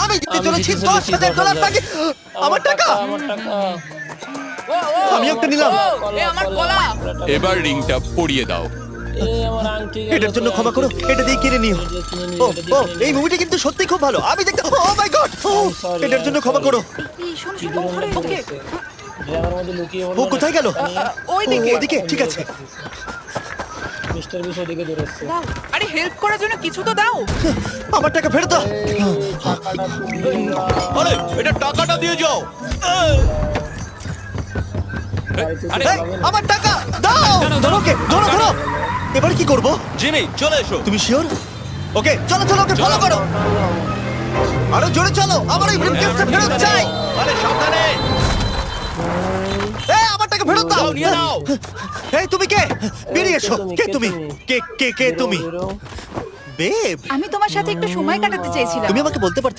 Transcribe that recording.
আমি জিতে চলেছি $10,000 টাকা। আমার টাকা ও, ও, আমি একটা নিলাম। ও, এ আমার কলা। এবার রিংটা পরিয়ে দাও। এটার জন্য ক্ষমা করো, এটা দিয়ে কিনে নিও। ও ও এই মুভিটা কিন্তু সত্যি খুব ভালো, আমি দেখতে ও মাই গড, এটার জন্য ক্ষমা করো। এই শোনো শোনো ওখানে ওকে ড্রাইভার মধ্যে লুকিয়ে ও কোথায় গেল? ওইদিকে। ওদিকে, ঠিক আছে। মিস্টার বিশ ওদিকে দৌড়াচ্ছে। দাও আরে হেল্প করার জন্য কিছু তো দাও। আমার টাকা ফেরত দাও। টাকাটা তুলে নাও। আরে এটা টাকাটা দিয়ে যাও। আরে এই, আমার টাকা দাও। ধরো ওকে, ধরো ধরো। এবার কি করব? জিমি চলে এসো। তুমি শিওর? ওকে চলো চলো, ওকে ফলো করো। আরো জোরে চলো, আমার এই ব্রিফকেসটা ফেরত চাই। আরে সাবধানে। এই আমার টাকা ফেরত দাও। যাও, নিয়ে নাও। এই তুমি কে? বেরিয়ে এসো। কে তুমি? কে কে কে তুমি? বেরো। বেব, আমি তোমার সাথে একটু সময় কাটাতে চাইছিলাম। তুমি আমাকে বলতে পারতে